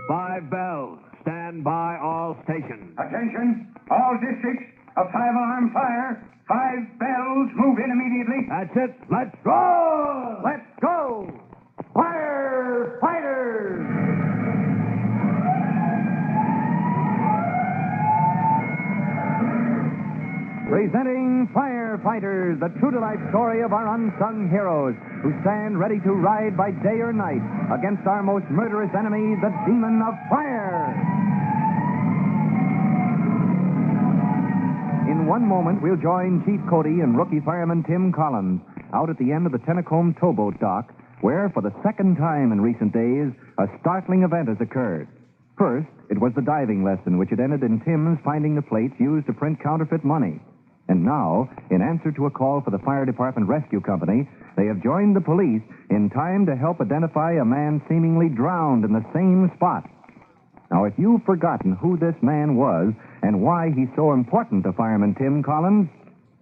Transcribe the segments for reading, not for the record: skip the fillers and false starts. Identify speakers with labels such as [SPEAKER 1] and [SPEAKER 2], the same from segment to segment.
[SPEAKER 1] 5 bells. Stand by all stations.
[SPEAKER 2] Attention, all districts. A 5-alarm fire. 5 bells. Move in immediately.
[SPEAKER 1] That's it. Let's go!
[SPEAKER 2] Let's go. Firefighters!
[SPEAKER 3] Presenting Firefighters, the true-to-life story of our unsung heroes who stand ready to ride by day or night against our most murderous enemy, the demon of fire. In one moment, we'll join Chief Cody and rookie fireman Tim Collins out at the end of the Tennacombe towboat dock, where, for the second time in recent days, a startling event has occurred. First, it was the diving lesson, which had ended in Tim's finding the plates used to print counterfeit money. And now, in answer to a call for the Fire Department Rescue Company, they have joined the police in time to help identify a man seemingly drowned in the same spot. Now, if you've forgotten who this man was and why he's so important to fireman Tim Collins,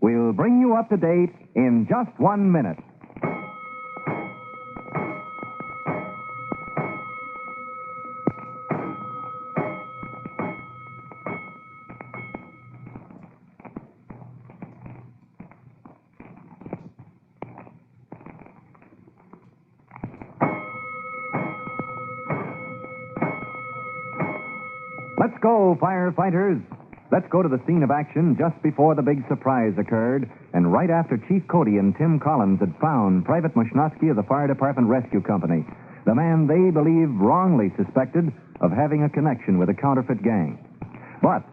[SPEAKER 3] we'll bring you up to date in just 1 minute. Let's go, firefighters. Let's go to the scene of action just before the big surprise occurred and right after Chief Cody and Tim Collins had found Private Mushnosky of the Fire Department Rescue Company, the man they believe wrongly suspected of having a connection with a counterfeit gang. But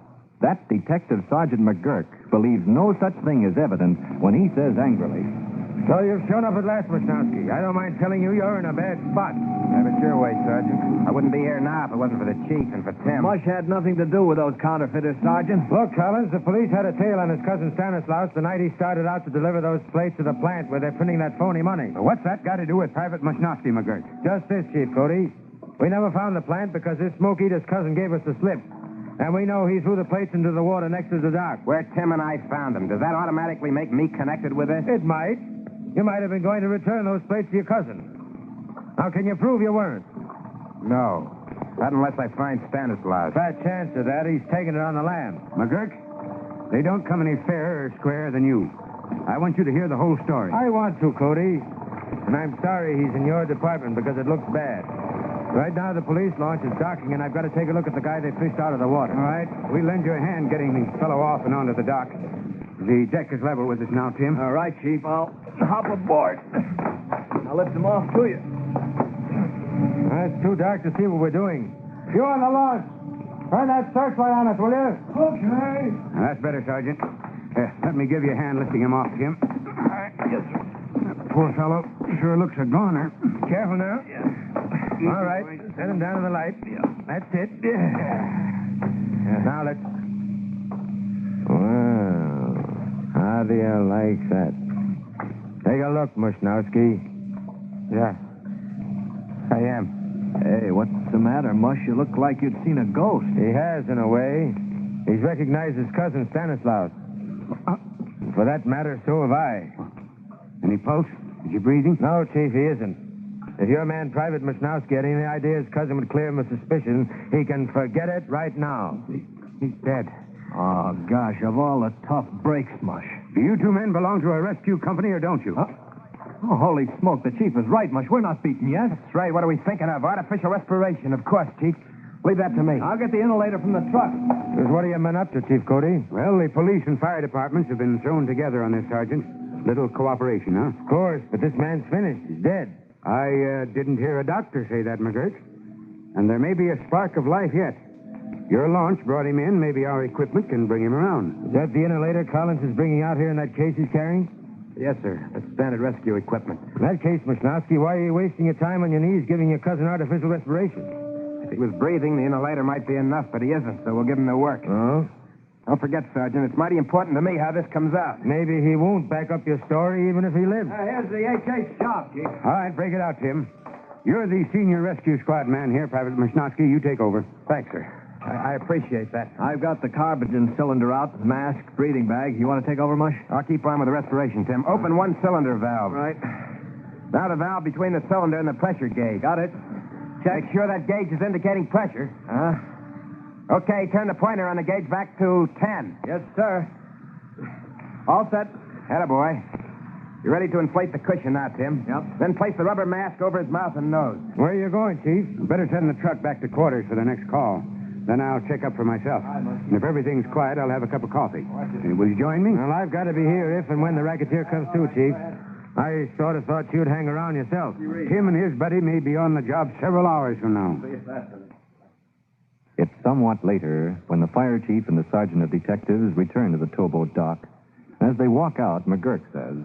[SPEAKER 3] that Detective Sergeant McGurk believes no such thing is evident when he says angrily,
[SPEAKER 4] "So you've shown up at last, Mushnosky. I don't mind telling you you're in a bad spot."
[SPEAKER 5] Have it your way, Sergeant. I wouldn't be here now if it wasn't for the chief and for Tim.
[SPEAKER 1] Mush had nothing to do with those counterfeiters, Sergeant.
[SPEAKER 4] Look, Collins, the police had a tail on his cousin Stanislaus the night he started out to deliver those plates to the plant where they're printing that phony money.
[SPEAKER 2] Well, what's that got to do with Private Mushnosky, McGirt?
[SPEAKER 4] Just this, Chief Cody. We never found the plant because this smoke eater's cousin gave us the slip. And we know he threw the plates into the water next to the dock.
[SPEAKER 5] Where Tim and I found them. Does that automatically make me connected with this?
[SPEAKER 4] It might. You might have been going to return those plates to your cousin. Now, can you prove you weren't?
[SPEAKER 5] No. Not unless I find Stanislaus.
[SPEAKER 4] Fat chance of that. He's taking it on the lam.
[SPEAKER 2] McGirt, they don't come any fairer or squarer than you. I want you to hear the whole story.
[SPEAKER 4] I want to, Cody. And I'm sorry he's in your department because it looks bad. Right now, the police launch is docking, and I've got to take a look at the guy they fished out of the water.
[SPEAKER 2] All right. We'll lend you a hand getting the fellow off and onto the dock. The deck is level with us now, Tim.
[SPEAKER 1] All right, Chief. I'll hop aboard. I'll lift him off to you.
[SPEAKER 4] It's too dark to see what we're doing. You on the launch. Turn that searchlight on us, will you?
[SPEAKER 1] Okay.
[SPEAKER 2] Now, that's better, Sergeant. Let me give you a hand lifting him off, Tim.
[SPEAKER 1] All right. Yes, sir.
[SPEAKER 2] That poor fellow sure looks a goner.
[SPEAKER 4] Careful now.
[SPEAKER 1] Yeah.
[SPEAKER 4] All right. Send him down to the light.
[SPEAKER 1] Yeah.
[SPEAKER 4] That's it. Now let's... Wow. How do you like that? Take a look, Mushnosky.
[SPEAKER 5] Yeah. I am.
[SPEAKER 3] Hey, what's the matter, Mush? You look like you'd seen a ghost.
[SPEAKER 4] He has, in a way. He's recognized his cousin Stanislaus. For that matter, so have I.
[SPEAKER 2] Any pulse? Is he breathing?
[SPEAKER 4] No, Chief, he isn't. If your man, Private Mushnosky, had any idea his cousin would clear him of suspicion, he can forget it right now.
[SPEAKER 2] He's dead.
[SPEAKER 3] Oh, gosh, of all the tough breaks, Mush.
[SPEAKER 2] Do you two men belong to a rescue company, or don't you?
[SPEAKER 3] Huh? Oh, holy smoke, the Chief is right, Mush. We're not beaten yet.
[SPEAKER 5] That's right. What are we thinking of? Artificial respiration, of course, Chief. Leave that to me.
[SPEAKER 3] I'll get the inhalator from the truck.
[SPEAKER 4] What are you men up to, Chief Cody?
[SPEAKER 2] Well, the police and fire departments have been thrown together on this, Sergeant. Little cooperation, huh?
[SPEAKER 4] Of course, but this man's finished. He's dead.
[SPEAKER 2] I didn't hear a doctor say that, McGirt. And there may be a spark of life yet. Your launch brought him in. Maybe our equipment can bring him around.
[SPEAKER 4] Is that the inhalator Collins is bringing out here in that case he's carrying?
[SPEAKER 5] Yes, sir. That's standard rescue equipment.
[SPEAKER 4] In that case, Mushnosky, why are you wasting your time on your knees giving your cousin artificial respiration?
[SPEAKER 5] If he was breathing, the inhalator might be enough, but he isn't, so we'll give him the work.
[SPEAKER 4] Oh?
[SPEAKER 5] Don't forget, Sergeant, it's mighty important to me how this comes out.
[SPEAKER 4] Maybe he won't back up your story even if he lives.
[SPEAKER 1] Here's the AK shop, Chief.
[SPEAKER 2] All right, break it out, Tim. You're the senior rescue squad man here, Private Mushnosky. You take over.
[SPEAKER 5] Thanks, sir. I appreciate that.
[SPEAKER 3] I've got the carbogen cylinder out, mask, breathing bag. You want to take over, Mush?
[SPEAKER 5] I'll keep on with the respiration, Tim. Open one cylinder valve.
[SPEAKER 3] Right.
[SPEAKER 5] Now the valve between the cylinder and the pressure gauge.
[SPEAKER 3] Got it.
[SPEAKER 5] Check. Make sure that gauge is indicating pressure. Okay, turn the pointer on the gauge back to 10.
[SPEAKER 1] Yes, sir. All set.
[SPEAKER 5] Attaboy. You ready to inflate the cushion now, Tim?
[SPEAKER 1] Yep.
[SPEAKER 5] Then place the rubber mask over his mouth and nose.
[SPEAKER 2] Where are you going, Chief? Better send the truck back to quarters for the next call. Then I'll check up for myself. And if everything's quiet, I'll have a cup of coffee. Will you join me?
[SPEAKER 4] Well, I've got to be here if and when the racketeer comes through, Chief. I sort of thought you'd hang around yourself.
[SPEAKER 2] Tim and his buddy may be on the job several hours from now.
[SPEAKER 3] It's somewhat later when the fire chief and the sergeant of detectives return to the towboat dock. As they walk out, McGurk says,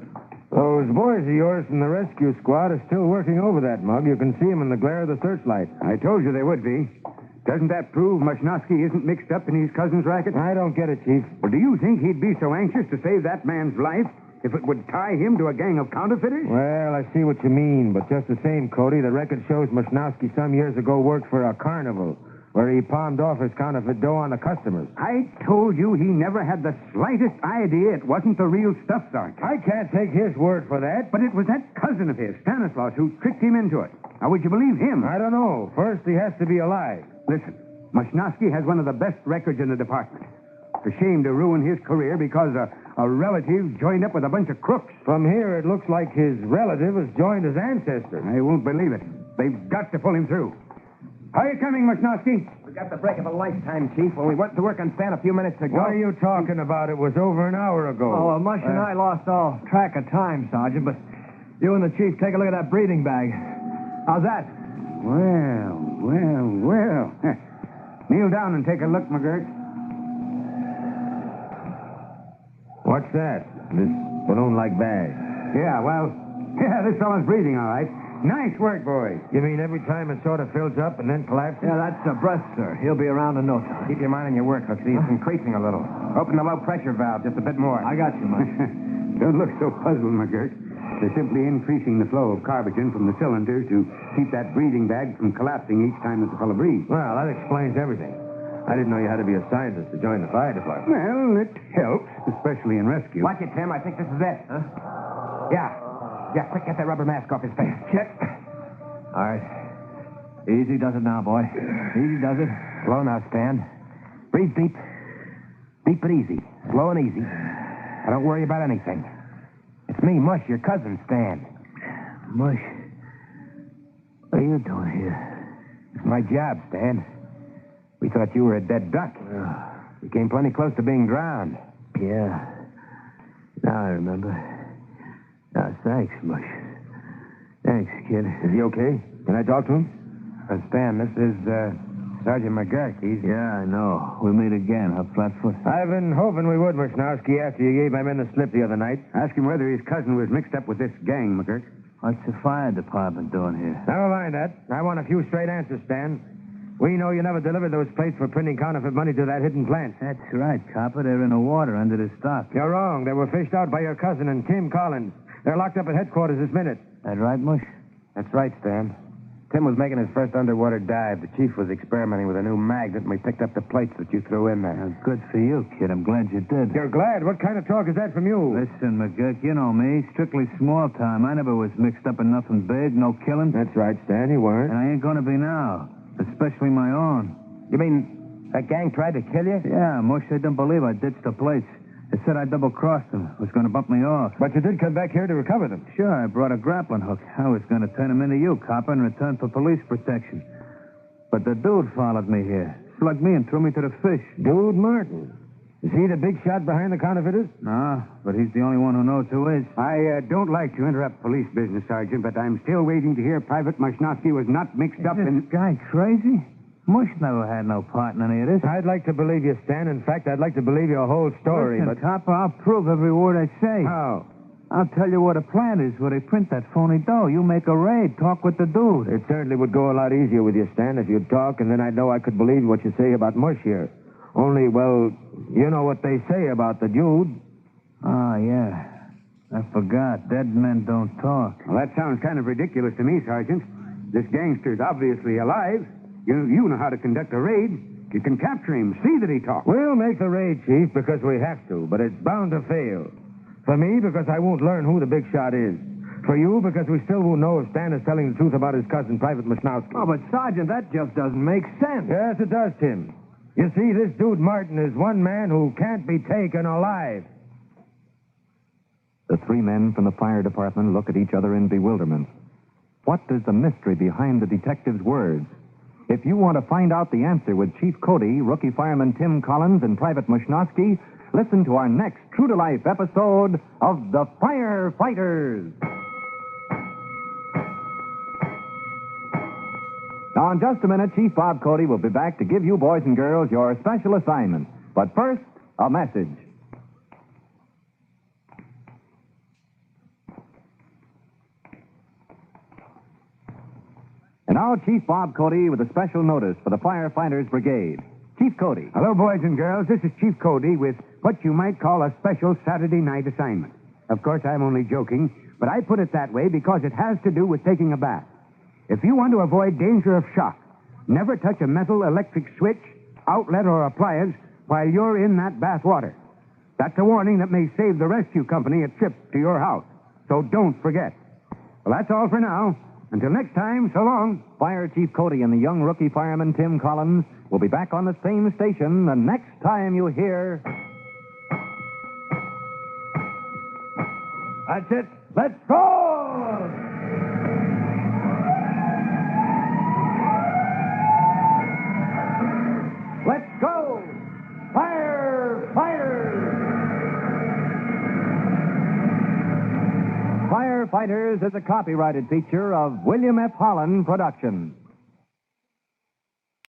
[SPEAKER 4] Those boys of yours from the rescue squad are still working over that mug. You can see them in the glare of the searchlight.
[SPEAKER 2] I told you they would be. Doesn't that prove Mushnosky isn't mixed up in his cousin's racket?
[SPEAKER 4] I don't get it, Chief.
[SPEAKER 2] Well, do you think he'd be so anxious to save that man's life if it would tie him to a gang of counterfeiters?
[SPEAKER 4] Well, I see what you mean, but just the same, Cody, the record shows Mushnosky some years ago worked for a carnival where he palmed off his counterfeit dough on the customers.
[SPEAKER 2] I told you he never had the slightest idea it wasn't the real stuff, Sergeant.
[SPEAKER 4] I can't take his word for that.
[SPEAKER 2] But it was that cousin of his, Stanislaus, who tricked him into it. Now, would you believe him?
[SPEAKER 4] I don't know. First, he has to be alive.
[SPEAKER 2] Listen, Mushnosky has one of the best records in the department. It's a shame to ruin his career because a relative joined up with a bunch of crooks.
[SPEAKER 4] From here, it looks like his relative has joined his ancestor.
[SPEAKER 2] I won't believe it. They've got to pull him through. Are you coming, Mushnosky?
[SPEAKER 5] We got the break of a lifetime, Chief, when we went to work on Stan a few minutes ago.
[SPEAKER 4] What are you talking about? It was over an hour ago.
[SPEAKER 1] Oh, Mush and I lost all track of time, Sergeant, but you and the chief take a look at that breathing bag. How's that?
[SPEAKER 2] Well. Kneel down and take a look, McGurk.
[SPEAKER 4] What's that? This balloon-like bag.
[SPEAKER 2] Yeah, this fellow's breathing all right. Nice work, boys.
[SPEAKER 4] You mean every time it sort of fills up and then collapses?
[SPEAKER 1] Yeah, that's a breath, sir. He'll be around in no time.
[SPEAKER 5] Keep your mind on your work, Hooksy. It's increasing a little. Open the low-pressure valve just a bit more.
[SPEAKER 1] I got you, Mush.
[SPEAKER 2] Don't look so puzzled, McGurk. They're simply increasing the flow of carbogen from the cylinders to keep that breathing bag from collapsing each time that the fellow breathes.
[SPEAKER 4] Well, that explains everything. I didn't know you had to be a scientist to join the fire department.
[SPEAKER 2] Well, it helps, especially in rescue.
[SPEAKER 5] Watch it, Tim. I think this is it. Huh? Yeah, quick, get that rubber mask off his face.
[SPEAKER 1] Check. All right. Easy does it now, boy. Easy does it.
[SPEAKER 5] Slow now, Stan. Breathe deep. Deep but easy. Slow and easy. Now, don't worry about anything. It's me, Mush, your cousin, Stan.
[SPEAKER 1] Mush, what are you doing here?
[SPEAKER 5] It's my job, Stan. We thought you were a dead duck. You came plenty close to being drowned.
[SPEAKER 1] Yeah. Now I remember. Thanks, Mush. Thanks, kid.
[SPEAKER 4] Is he okay? Can I talk to him?
[SPEAKER 5] Stan, this is Sergeant McGurk.
[SPEAKER 1] Yeah, I know. We meet again, huh, Flatfoot?
[SPEAKER 4] I've been hoping we would, Mushnosky, after you gave my men the slip the other night.
[SPEAKER 2] Ask him whether his cousin was mixed up with this gang, McGurk.
[SPEAKER 1] What's the fire department doing here?
[SPEAKER 4] Never mind that. I want a few straight answers, Stan. We know you never delivered those plates for printing counterfeit money to that hidden plant.
[SPEAKER 1] That's right, Copper. They're in the water under the stock.
[SPEAKER 4] You're wrong. They were fished out by your cousin and Tim Collins. They're locked up at headquarters this minute.
[SPEAKER 1] That right, Mush?
[SPEAKER 5] That's right, Stan. Tim was making his first underwater dive. The chief was experimenting with a new magnet, and we picked up the plates that you threw in there.
[SPEAKER 1] Good for you, kid. I'm glad you did.
[SPEAKER 4] You're glad? What kind of talk is that from you?
[SPEAKER 1] Listen, McGurk, you know me. Strictly small time. I never was mixed up in nothing big, no killing.
[SPEAKER 4] That's right, Stan. You weren't.
[SPEAKER 1] And I ain't gonna be now. Especially my own.
[SPEAKER 5] You mean that gang tried to kill you?
[SPEAKER 1] Yeah, Mush, they didn't believe I ditched the plates. They said I double-crossed them. Was going to bump me off.
[SPEAKER 4] But you did come back here to recover them.
[SPEAKER 1] Sure, I brought a grappling hook. I was going to turn them into you, Copper, in return for police protection. But the dude followed me here. Slugged me and threw me to the fish.
[SPEAKER 4] Dude Martin. Is he the big shot behind the counterfeiters?
[SPEAKER 1] No, but he's the only one who knows who is.
[SPEAKER 2] I don't like to interrupt police business, Sergeant, but I'm still waiting to hear Private Mushnosky was not mixed up in...
[SPEAKER 1] This guy crazy? Mush never had no part in any of this.
[SPEAKER 4] I'd like to believe you, Stan. In fact, I'd like to believe your whole story,
[SPEAKER 1] Listen,
[SPEAKER 4] but...
[SPEAKER 1] Copper, I'll prove every word I say.
[SPEAKER 4] How?
[SPEAKER 1] I'll tell you what a plan is where they print that phony dough. You make a raid, talk with the dude.
[SPEAKER 4] It certainly would go a lot easier with you, Stan, if you'd talk, and then I'd know I could believe what you say about Mush here. Only, well, you know what they say about the dude.
[SPEAKER 1] Oh, yeah. I forgot. Dead men don't talk.
[SPEAKER 2] Well, that sounds kind of ridiculous to me, Sergeant. This gangster's obviously alive. You know how to conduct a raid. You can capture him, see that he talks.
[SPEAKER 4] We'll make the raid, Chief, because we have to, but it's bound to fail. For me, because I won't learn who the big shot is. For you, because we still won't know if Stan is telling the truth about his cousin, Private Mishnowski.
[SPEAKER 5] Oh, but Sergeant, that just doesn't make sense.
[SPEAKER 4] Yes, it does, Tim. You see, this dude Martin is one man who can't be taken alive.
[SPEAKER 3] The three men from the fire department look at each other in bewilderment. What is the mystery behind the detective's words? If you want to find out the answer with Chief Cody, rookie fireman Tim Collins, and Private Mishnowski, listen to our next true-to-life episode of The Firefighters. Now, in just a minute, Chief Bob Cody will be back to give you boys and girls your special assignment. But first, a message. And now, Chief Bob Cody with a special notice for the Firefighters Brigade. Chief Cody.
[SPEAKER 2] Hello, boys and girls. This is Chief Cody with what you might call a special Saturday night assignment. Of course, I'm only joking, but I put it that way because it has to do with taking a bath. If you want to avoid danger of shock, never touch a metal electric switch, outlet, or appliance while you're in that bath water. That's a warning that may save the rescue company a trip to your house. So don't forget. Well, that's all for now. Until next time, so long.
[SPEAKER 3] Fire Chief Cody and the young rookie fireman Tim Collins will be back on the same station the next time you hear...
[SPEAKER 4] That's it. Let's go!
[SPEAKER 3] Let's go! Firefighters! Firefighters is a copyrighted feature of William F. Holland Productions.